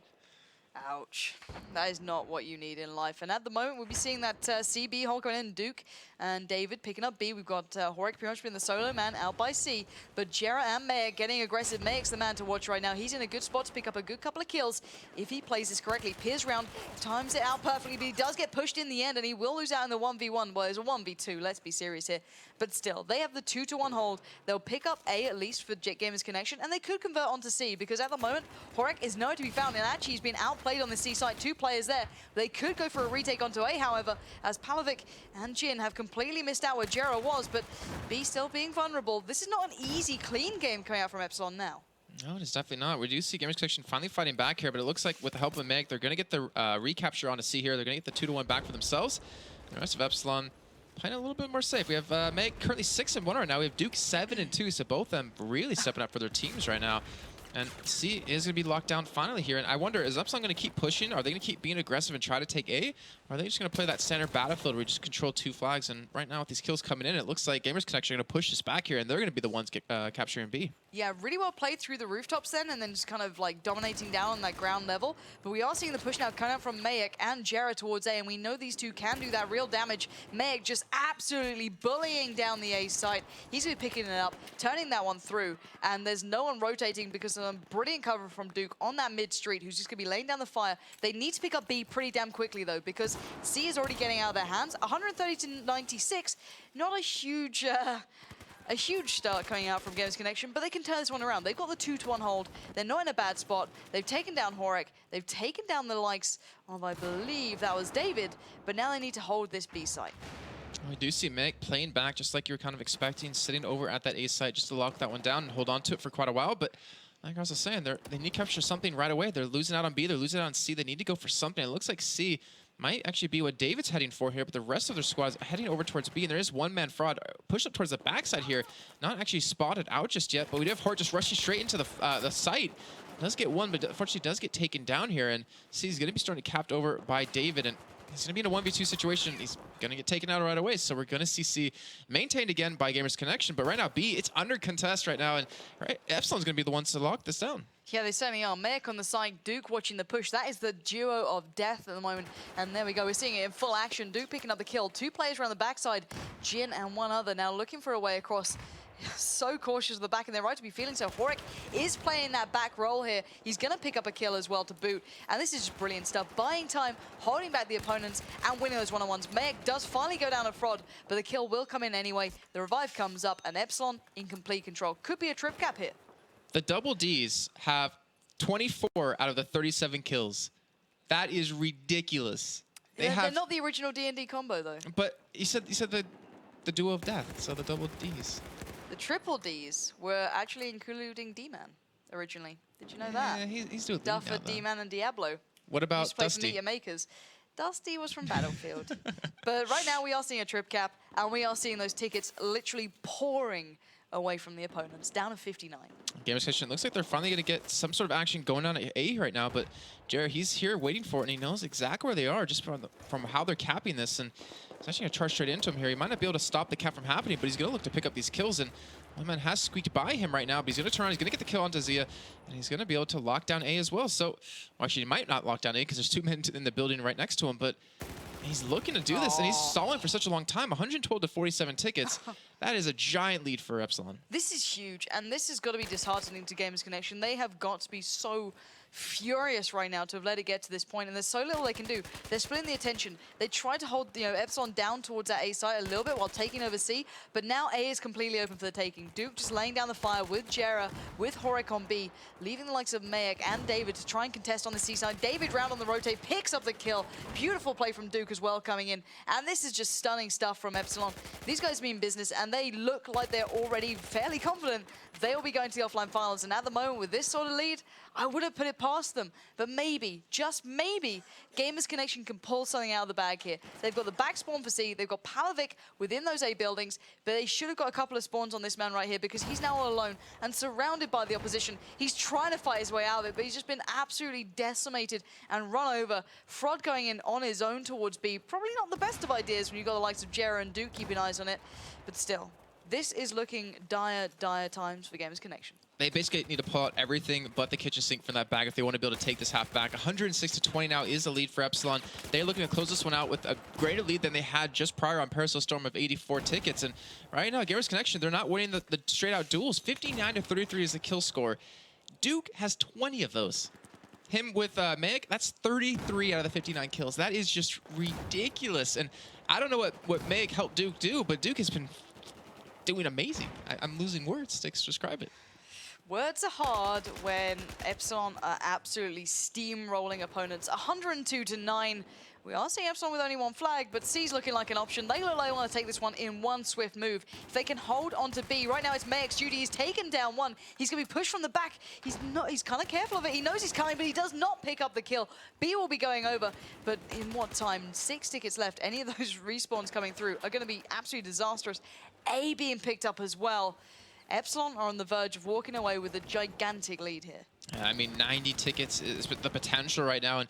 Ouch. That is not what you need in life. And at the moment, we'll be seeing that CB hole going in. Duke and David picking up B. We've got Horik pretty much being the solo man out by C. But Jera and Mayek getting aggressive. Mayek's the man to watch right now. He's in a good spot to pick up a good couple of kills if he plays this correctly. Pierce round times it out perfectly, but he does get pushed in the end, and he will lose out in the 1v1. Well, it's a 1v2. Let's be serious here. But still, they have the 2-to-1 hold. They'll pick up A at least for Jet Gamers Connection, and they could convert onto C because at the moment, Horik is nowhere to be found, and actually he's been outplayed on the C side. 2 players there. They could go for a retake onto A, however, as Palovic and Jin have completely missed out where Jera was, but B still being vulnerable. This is not an easy, clean game coming out from Epsilon now. No, it is definitely not. We do see Gamers Connection finally fighting back here, but it looks like with the help of Meg, they're going to get the recapture onto C here. They're going to get the 2-to-1 back for themselves. And the rest of Epsilon playing a little bit more safe. We have Meg currently 6-1 right now. We have Duke 7-2, so both of them really stepping up for their teams right now. And C is going to be locked down finally here. And I wonder, is Epsilon going to keep pushing? Are they going to keep being aggressive and try to take A? Or are they just going to play that standard battlefield where we just control 2 flags? And right now with these kills coming in, it looks like Gamers Connection are going to push this back here, and they're going to be the ones capturing B. Yeah, really well played through the rooftops then, and then just kind of like dominating down on that ground level. But we are seeing the push now coming out from Mayek and Jera towards A, and we know these two can do that real damage. Mayek just absolutely bullying down the A site. He's going to be picking it up, turning that one through, and there's no one rotating because of a brilliant cover from Duke on that mid street, who's just going to be laying down the fire. They need to pick up B pretty damn quickly, though, because C is already getting out of their hands. 130 to 96, not a huge start coming out from Gamers Connection, but they can turn this one around. They've got the 2-to-1 hold. They're not in a bad spot. They've taken down Horik. They've taken down the likes of, I believe, that was David, but now they need to hold this B site. We do see Meg playing back just like you were kind of expecting, sitting over at that A site just to lock that one down and hold on to it for quite a while. But like I was saying, they need to capture something right away. They're losing out on B. They're losing out on C. They need to go for something. It looks like C might actually be what David's heading for here, but the rest of their squad is heading over towards B, and there is one-man fraud pushed up towards the backside here. Not actually spotted out just yet, but we do have Hart just rushing straight into the site. Does get one, but unfortunately does get taken down here, and C is going to be starting to capped over by David, and he's going to be in a 1v2 situation. He's going to get taken out right away, so we're going to see C maintained again by Gamers Connection, but right now B, it's under contest right now, and right, Epsilon's going to be the ones to lock this down. Yeah, they certainly are. Mayek on the side, Duke watching the push. That is the duo of death at the moment. And there we go. We're seeing it in full action. Duke picking up the kill. 2 players around the backside. Jin and one other now looking for a way across. So cautious of the back, and they're right to be feeling so. Horik is playing that back role here. He's going to pick up a kill as well to boot. And this is just brilliant stuff. Buying time, holding back the opponents, and winning those one-on-ones. Mayek does finally go down a fraud, but the kill will come in anyway. The revive comes up, and Epsilon in complete control. Could be a trip cap here. The double Ds have 24 out of the 37 kills. That is ridiculous. They're not the original D&D combo, though. But you said the duo of death, so the double Ds. The triple Ds were actually including D-Man originally. Did you know that? Yeah, he's doing Duffer, D-Man, and Diablo. What about Dusty? Media Makers. Dusty was from Battlefield. But right now we are seeing a trip cap, and we are seeing those tickets literally pouring away from the opponents, down to 59. Gamers Connection looks like they're finally going to get some sort of action going on at A right now, but Jared, he's here waiting for it, and he knows exactly where they are just from how they're capping this, and he's actually going to charge straight into him here. He might not be able to stop the cap from happening, but he's going to look to pick up these kills, and one man has squeaked by him right now, but he's going to turn around, he's going to get the kill onto Zia, and he's going to be able to lock down A as well. So, well, actually, he might not lock down A because there's 2 men in the building right next to him, but he's looking to do this, and he's stalling for such a long time. 112 to 47 tickets. That is a giant lead for Epsilon. This is huge, and this has got to be disheartening to Gamers Connection. They have got to be so furious right now to have let it get to this point, and there's so little they can do. They're splitting the attention. They tried to hold Epsilon down towards that A site a little bit while taking over C, but now A is completely open for the taking. Duke just laying down the fire with Jera, with Horik on B, leaving the likes of Mayek and David to try and contest on the C side. David round on the rotate, picks up the kill. Beautiful play from Duke as well coming in, and this is just stunning stuff from Epsilon. These guys mean business, and they look like they're already fairly confident they'll be going to the offline finals, and at the moment with this sort of lead, I wouldn't put it past them. But maybe, just maybe, Gamers Connection can pull something out of the bag here. They've got the back spawn for C, they've got Palovic within those A buildings, but they should have got a couple of spawns on this man right here because he's now all alone and surrounded by the opposition. He's trying to fight his way out of it, but he's just been absolutely decimated and run over. Fraud going in on his own towards B. Probably not the best of ideas when you've got the likes of Jera and Duke keeping eyes on it, but still. This is looking dire, dire times for Gamers Connection. They basically need to pull out everything but the kitchen sink from that bag if they want to be able to take this half back. 106-20 now is the lead for Epsilon. They're looking to close this one out with a greater lead than they had just prior on Parisel Storm of 84 tickets. And right now, Gamers Connection, they're not winning the straight-out duels. 59-33 is the kill score. Duke has 20 of those. Him with Meg, that's 33 out of the 59 kills. That is just ridiculous. And I don't know what Meg helped Duke do, but Duke has been doing amazing. I'm losing words to describe it. Words are hard when Epsilon are absolutely steamrolling opponents. 102-9. We are seeing Epsilon with only one flag, but C's looking like an option. They look like they want to take this one in one swift move. If they can hold on to B, right now it's Mayek's duty. He's taken down one. He's going to be pushed from the back. He's kind of careful of it. He knows he's coming, but he does not pick up the kill. B will be going over, but in what time? 6 tickets left. Any of those respawns coming through are going to be absolutely disastrous. A being picked up as well. Epsilon are on the verge of walking away with a gigantic lead here. I mean, 90 tickets is the potential right now, and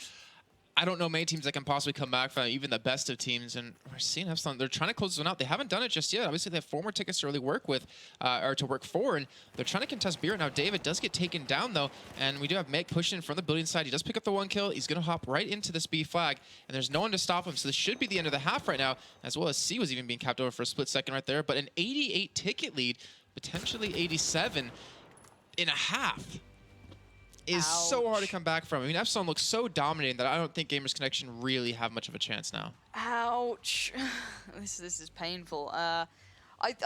I don't know many teams that can possibly come back from even the best of teams, and we're seeing Epsilon, they're trying to close this one out. They haven't done it just yet. Obviously, they have 4 more tickets to really work with, or to work for, and they're trying to contest B right now. David does get taken down, though, and we do have Meg pushing from the building side. He does pick up the 1 kill. He's going to hop right into this B flag, and there's no one to stop him, so this should be the end of the half right now, as well as C was even being capped over for a split second right there, but an 88 ticket lead, potentially 87 in a half, is so hard to come back from. I mean, Epsilon looks so dominating that I don't think Gamers Connection really have much of a chance now. Ouch. This is painful. I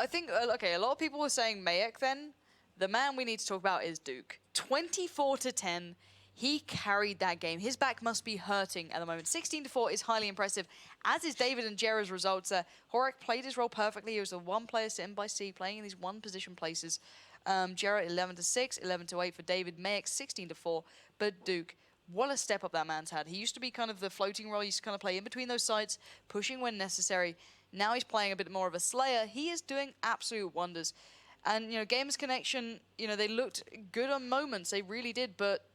think, okay, a lot of people were saying Mayek then. The man we need to talk about is Duke. 24-10. He carried that game. His back must be hurting at the moment. 16-4 is highly impressive, as is David and Jera's results. Horek played his role perfectly. He was the one player sitting by C, playing in these one position places. Jera 11-6, 11-8 for David. Mayek 16-4. But Duke, what a step up that man's had. He used to be kind of the floating role. He used to kind of play in between those sides, pushing when necessary. Now he's playing a bit more of a slayer. He is doing absolute wonders. And, you know, Gamers Connection, you know, they looked good on moments. They really did, but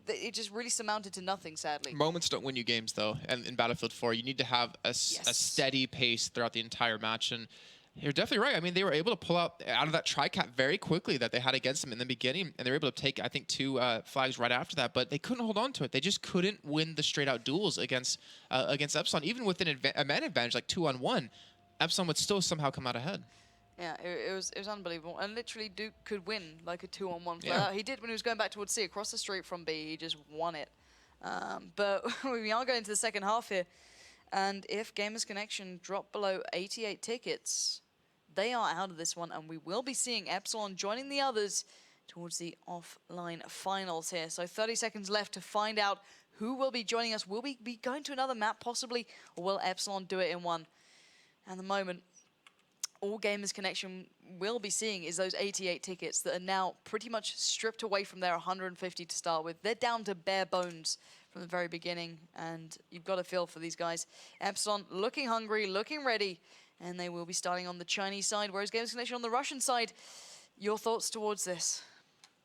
it just really surmounted to nothing, sadly. Moments don't win you games, though. And in Battlefield 4, you need to have a steady pace throughout the entire match. And you're definitely right. I mean, they were able to pull out of that tri-cap very quickly that they had against them in the beginning. And they were able to take, I think, 2 flags right after that. But they couldn't hold on to it. They just couldn't win the straight-out duels against Epsilon. Even with a man advantage, like 2-on-1, Epsilon would still somehow come out ahead. Yeah, it was unbelievable. And literally, Duke could win like a 2-on-1. Yeah. He did when he was going back towards C, across the street from B. He just won it. But we are going into the second half here. And if Gamers Connection drop below 88 tickets, they are out of this one. And we will be seeing Epsilon joining the others towards the offline finals here. So 30 seconds left to find out who will be joining us. Will we be going to another map possibly? Or will Epsilon do it in one? And the moment all Gamers Connection will be seeing is those 88 tickets that are now pretty much stripped away from their 150 to start with. They're down to bare bones from the very beginning, and you've got to feel for these guys. Epsilon looking hungry, looking ready, and they will be starting on the Chinese side, whereas Gamers Connection on the Russian side. Your thoughts towards this?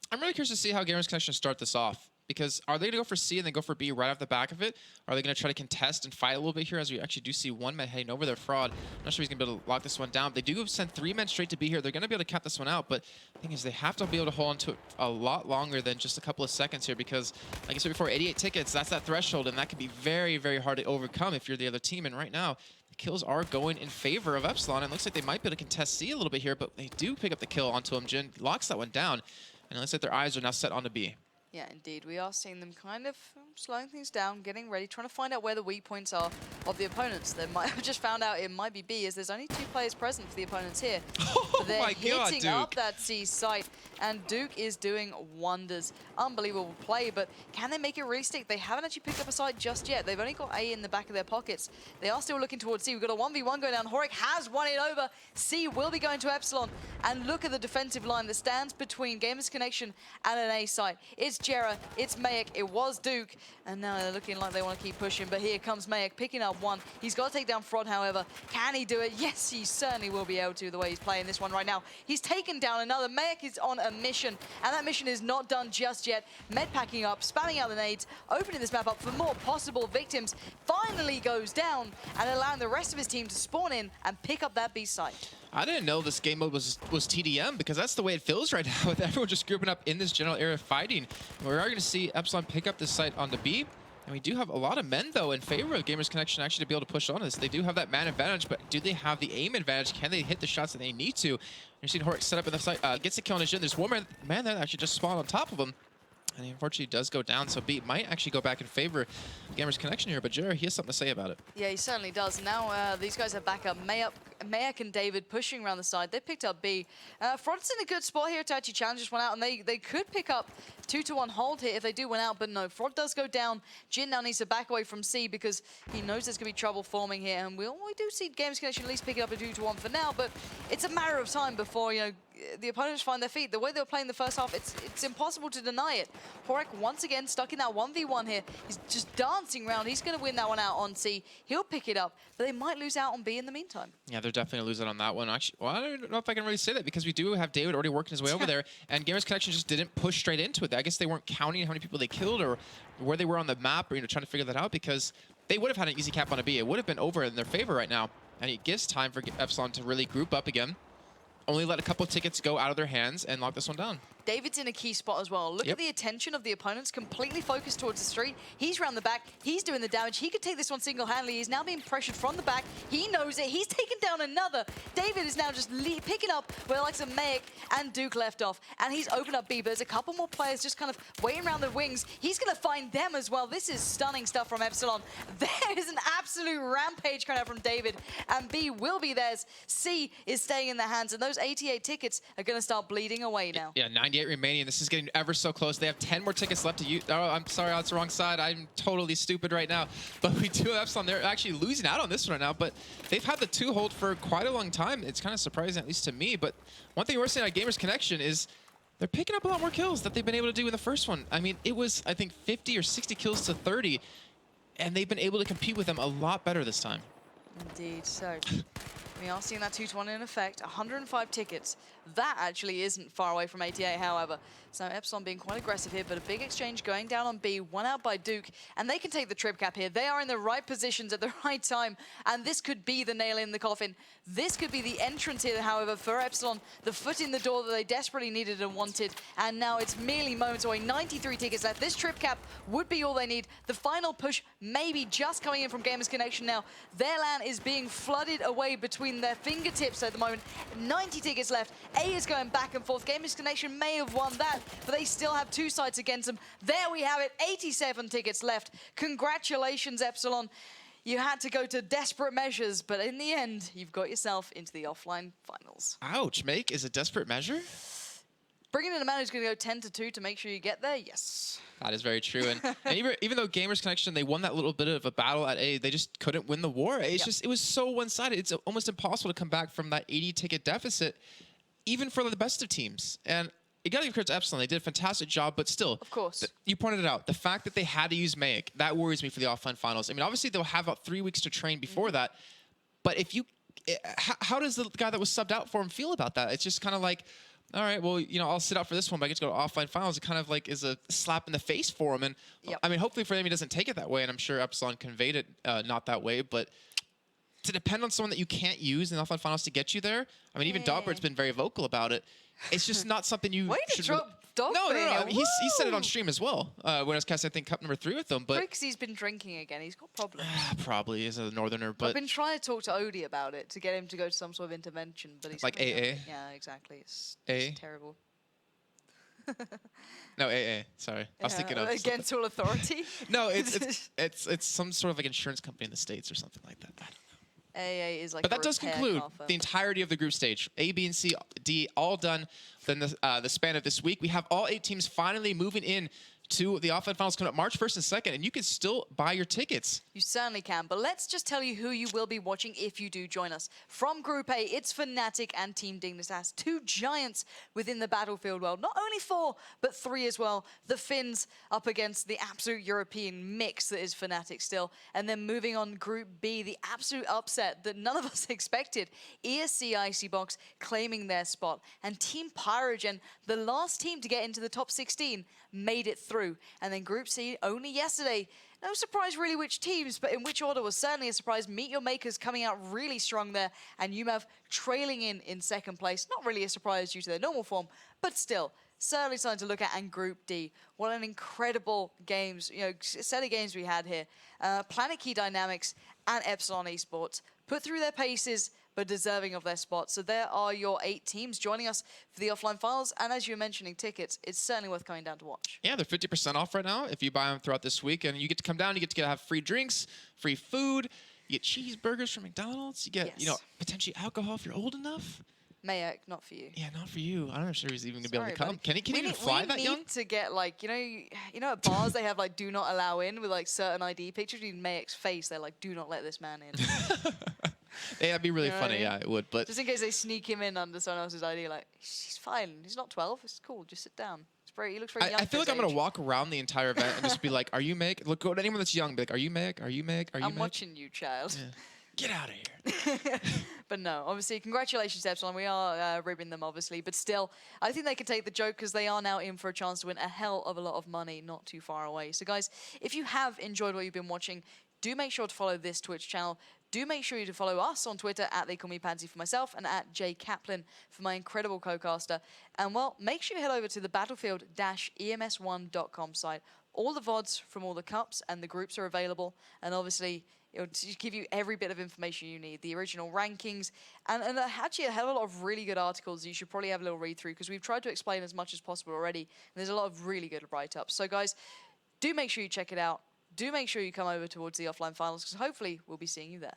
I'm really curious to see how Gamers Connection start this off. Because are they going to go for C and then go for B right off the back of it? Or are they going to try to contest and fight a little bit here, as we actually do see one man heading over their fraud? I'm not sure he's going to be able to lock this one down. They do send 3 men straight to B here. They're going to be able to cap this one out. But the thing is, they have to be able to hold on to it a lot longer than just a couple of seconds here. Because, like I said before, 88 tickets, that's that threshold. And that can be very, very hard to overcome if you're the other team. And right now, the kills are going in favor of Epsilon. It looks like they might be able to contest C a little bit here. But they do pick up the kill onto him. Jin locks that one down. And it looks like their eyes are now set onto B. Yeah, indeed. We are seeing them kind of slowing things down, getting ready, trying to find out where the weak points are of the opponents. They might have just found out it might be B, as there's only 2 players present for the opponents here. Oh They're my God, hitting Duke. up that C site, and Duke is doing wonders. Unbelievable play, but can they make it really stick? They haven't actually picked up a site just yet. They've only got A in the back of their pockets. They are still looking towards C. We've got a 1v1 going down. Horek has won it over. C will be going to Epsilon. And look at the defensive line that stands between Gamers Connection and an A site. It's Jera, it's Mayek, it was Duke, and now they're looking like they want to keep pushing, but here comes Mayek picking up one. He's got to take down Fraud, however. Can he do it? Yes, he certainly will be able to, the way he's playing this one right now. He's taken down another. Mayek is on a mission, and that mission is not done just yet. Med packing up, spamming out the nades, opening this map up for more possible victims. Finally goes down, and allowing the rest of his team to spawn in and pick up that B site. I didn't know this game mode was TDM, because that's the way it feels right now with everyone just grouping up in this general area fighting. And we are going to see Epsilon pick up this site on the B. And we do have a lot of men, though, in favor of Gamers Connection actually to be able to push on this. They do have that man advantage, but do they have the aim advantage? Can they hit the shots that they need to? You're seeing Horek set up in the site, gets a kill on his Jhin. There's one man there that actually just spawned on top of him. And he unfortunately does go down, so B might actually go back in favor of Gamers Connection here. But Jared, he has something to say about it. Yeah, he certainly does. Now these guys have backup. Mayak and David pushing around the side. They picked up B. Front's in a good spot here to actually challenge this one out, and they could pick up 2-1 hold here if they do win out, but no. Front does go down. Jhin now needs to back away from C because he knows there's going to be trouble forming here, and we do see Gamers Connection at least pick it up a 2-1 for now, but it's a matter of time before, you know, the opponents find their feet. The way they were playing the first half, it's impossible to deny it. Horek once again stuck in that 1v1 here. He's just dancing around. He's going to win that one out on C. He'll pick it up, but they might lose out on B in the meantime. Yeah, they're definitely going to lose out on that one. Actually, well, I don't know if I can really say that, because we do have David already working his way over there, and Gamers Connection just didn't push straight into it. I guess they weren't counting how many people they killed or where they were on the map, or trying to figure that out, because they would have had an easy cap on a B. It would have been over in their favor right now, and it gives time for Epsilon to really group up again. Only let a couple of tickets go out of their hands and lock this one down. David's in a key spot as well. Look at the attention of the opponents, completely focused towards the street. He's around the back. He's doing the damage. He could take this one single-handedly. He's now being pressured from the back. He knows it. He's taken down another. David is now just picking up where the likes of Mayak and Duke left off. And he's opened up B, but there's a couple more players just kind of waiting around the wings. He's going to find them as well. This is stunning stuff from Epsilon. There is an absolute rampage coming out from David, and B will be theirs. C is staying in their hands, and those 88 tickets are going to start bleeding away now. Yeah, 98 remaining. This is getting ever so close. They have 10 more tickets left to use. Oh, I'm sorry, that's the wrong side. I'm totally stupid right now. But we do have Epsilon. They're actually losing out on this one right now, but they've had the 2 hold for quite a long time. It's kind of surprising, at least to me. But one thing we're seeing at Gamers Connection is they're picking up a lot more kills that they've been able to do in the first one. I mean, it was, I think, 50 or 60 kills to 30, and they've been able to compete with them a lot better this time. Indeed. So we are seeing that 2-1 in effect. 105 tickets. That actually isn't far away from 88, however. So Epsilon being quite aggressive here, but a big exchange going down on B, one out by Duke, and they can take the trip cap here. They are in the right positions at the right time, and this could be the nail in the coffin. This could be the entrance here, however, for Epsilon, the foot in the door that they desperately needed and wanted, and now it's merely moments away. 93 tickets left. This trip cap would be all they need. The final push maybe just coming in from Gamers Connection now. Their land is being flooded away between their fingertips at the moment. 90 tickets left. A is going back and forth. Gamers Connection may have won that, but they still have 2 sides against them. There we have it, 87 tickets left. Congratulations, Epsilon. You had to go to desperate measures, but in the end, you've got yourself into the offline finals. Ouch, Make is a desperate measure? Bringing in a man who's going to go 10-2 to make sure you get there, yes. That is very true. And even though Gamers Connection, they won that little bit of a battle at A, they just couldn't win the war. It's just, it was so one-sided. It's almost impossible to come back from that 80-ticket deficit, even for the best of teams. And you got to give credit to Epsilon. They did a fantastic job, but still, of course, you pointed it out. The fact that they had to use Mayak, that worries me for the offline finals. I mean, obviously they'll have about 3 weeks to train before that, but if you, how does the guy that was subbed out for him feel about that? It's just kind of like, all right, well, you know, I'll sit out for this one, but I get to go to offline finals. It kind of like is a slap in the face for him. And I mean, hopefully for him, he doesn't take it that way. And I'm sure Epsilon conveyed it not that way, but to depend on someone that you can't use in the offline finals to get you there. I mean, even Dogbird's been very vocal about it. It's just not something you should. No. He said it on stream as well when I was casting, I think, Cup number 3 with them. But because he's been drinking again, he's got problems. Probably is a northerner, but I've been trying to talk to Odie about it to get him to go to some sort of intervention, but he's like AA. Yeah, exactly. It's terrible. No, AA. Sorry, I was thinking of against all authority. No, it's some sort of like insurance company in the States or something like that. I don't know. AA is like. But that does conclude the entirety of the group stage. A, B, and C, D, all done within the span of this week. We have all 8 teams finally moving in to the offline finals coming up March 1st and 2nd, and you can still buy your tickets. You certainly can, but let's just tell you who you will be watching if you do join us. From Group A, it's Fnatic and Team Dignitas, 2 giants within the Battlefield world. Not only 4, but 3 as well. The Finns up against the absolute European mix that is Fnatic still. And then moving on, Group B, the absolute upset that none of us expected. ESC Icybox claiming their spot. And Team Pyrogen, the last team to get into the top 16, made it through. And then Group C, only yesterday, No surprise really which teams, but in which order was certainly a surprise. Meet Your Makers coming out really strong there, and UMav trailing in second place. Not really a surprise due to their normal form, but still, certainly something to look at. And Group D, what an incredible games, set of games we had here. Planet Key Dynamics and Epsilon eSports put through their paces, but deserving of their spots. So there are your 8 teams joining us for the offline finals. And as you were mentioning, tickets, it's certainly worth coming down to watch. Yeah, they're 50% off right now if you buy them throughout this week. And you get to come down, you get to have free drinks, free food, you get cheeseburgers from McDonald's, you get, potentially alcohol if you're old enough. Mayak, not for you. Yeah, not for you. I'm not sure he's even going to be able to come. Can he even fly that young? We need to get, like, you know at bars they have, like, do not allow in with, like, certain ID pictures. You Mayak's face, they're like, do not let this man in. Yeah, that'd be really funny. Yeah, it would. But just in case they sneak him in under someone else's ID, like, he's fine. He's not 12. It's cool. Just sit down. He looks very young. I feel like I'm going to walk around the entire event and just be like, are you Mayak? Look, go to anyone that's young. Be like, are you Mayak? Are you Mayak? Are you Mayak? I'm watching you, child. Yeah. Get out of here. But no, obviously, congratulations to Epsilon. We are ribbing them, obviously. But still, I think they can take the joke because they are now in for a chance to win a hell of a lot of money not too far away. So, guys, if you have enjoyed what you've been watching, do make sure to follow this Twitch channel. Do make sure you to follow us on Twitter at They Call Me Pansy for myself and at Jay Kaplan for my incredible co-caster. And, well, make sure you head over to the battlefield-ems1.com site. All the VODs from all the cups and the groups are available. And, obviously, it'll give you every bit of information you need, the original rankings, and actually a hell of a lot of really good articles you should probably have a little read through because we've tried to explain as much as possible already, and there's a lot of really good write-ups. So, guys, do make sure you check it out. Do make sure you come over towards the offline finals because hopefully we'll be seeing you there.